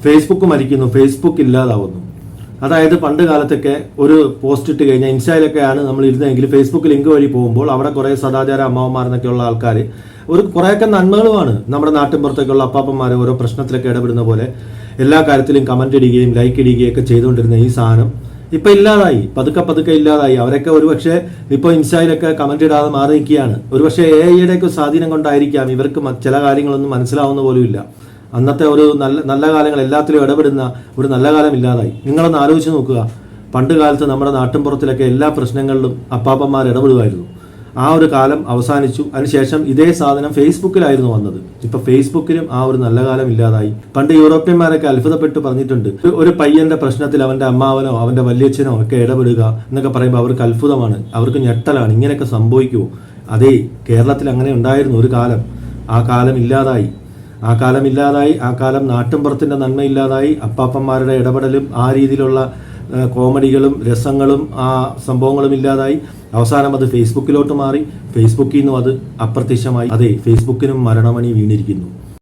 Facebook മരിക്കുന്നു, Facebook ഇല്ലാതാവുന്നു. അതായത് പണ്ട് കാലത്തൊക്കെ ഒരു പോസ്റ്റ് ഇട്ട് കഴിഞ്ഞാൽ ഇൻസ്റ്റയിലൊക്കെയാണ് നമ്മൾ ഇരുന്നതെങ്കിൽ ഫേസ്ബുക്ക് ലിങ്ക് വഴി പോകുമ്പോൾ അവിടെ കുറേ സദാചാര അമ്മാവന്മാരെന്നൊക്കെയുള്ള ആൾക്കാർ ഒരു കുറേയൊക്കെ നന്മകളുമാണ് നമ്മുടെ നാട്ടിൻപുറത്തേക്കുള്ള അപ്പാപ്പന്മാർ ഓരോ പ്രശ്നത്തിലൊക്കെ ഇടപെടുന്ന പോലെ എല്ലാ കാര്യത്തിലും കമന്റ് ഇടുകയും ലൈക്ക് ഇടുകയും ഒക്കെ ചെയ്തുകൊണ്ടിരുന്ന ഈ സാധനം ഇപ്പൊ ഇല്ലാതായി, പതുക്കെ ഇല്ലാതായി. അവരൊക്കെ ഒരുപക്ഷെ ഇപ്പോൾ ഇൻസ്റ്റയിലൊക്കെ കമന്റ് ഇടാതെ മാറി നിൽക്കുകയാണ്. ഒരുപക്ഷെ AI ഒക്കെ സ്വാധീനം കൊണ്ടായിരിക്കാം ഇവർക്ക് ചില കാര്യങ്ങളൊന്നും മനസ്സിലാവുന്ന പോലും ഇല്ല. അന്നത്തെ ഒരു നല്ല കാലങ്ങൾ എല്ലാത്തിലും ഇടപെടുന്ന ഒരു നല്ല കാലം ഇല്ലാതായി. നിങ്ങളൊന്ന് ആലോചിച്ച് നോക്കുക, പണ്ട് കാലത്ത് നമ്മുടെ നാട്ടിൻപുറത്തിലൊക്കെ എല്ലാ പ്രശ്നങ്ങളിലും അപ്പാപ്പന്മാർ ഇടപെടുമായിരുന്നു. ആ ഒരു കാലം അവസാനിച്ചു. അതിനുശേഷം ഇതേ സാധനം ഫേസ്ബുക്കിലായിരുന്നു വന്നത്. ഇപ്പൊ ഫേസ്ബുക്കിലും ആ ഒരു നല്ല കാലം ഇല്ലാതായി. പണ്ട് യൂറോപ്യന്മാരൊക്കെ അത്ഭുതപ്പെട്ട് പറഞ്ഞിട്ടുണ്ട്, ഒരു പയ്യന്റെ പ്രശ്നത്തിൽ അവന്റെ അമ്മാവനോ അവന്റെ വല്യച്ഛനോ ഒക്കെ ഇടപെടുക എന്നൊക്കെ പറയുമ്പോൾ അവർക്ക് അത്ഭുതമാണ്, അവർക്ക് ഞെട്ടലാണ്. ഇങ്ങനെയൊക്കെ സംഭവിക്കുമോ? അതേ, കേരളത്തിൽ അങ്ങനെ ഉണ്ടായിരുന്നു ഒരു കാലം. ആ കാലം ഇല്ലാതായി. ആ കാലം നാട്ടിൻപുറത്തിന്റെ നന്മ ഇല്ലാതായി. അപ്പാപ്പന്മാരുടെ ഇടപെടലും ആ രീതിയിലുള്ള കോമഡികളും രസങ്ങളും ആ സംഭവങ്ങളും ഇല്ലാതായി. അവസാനം അത് ഫേസ്ബുക്കിലോട്ട് മാറി. ഫേസ്ബുക്കിൽ നിന്നും അത് അപ്രത്യക്ഷമായി. അതെ, ഫേസ്ബുക്കിനും മരണമണി വീണിരിക്കുന്നു.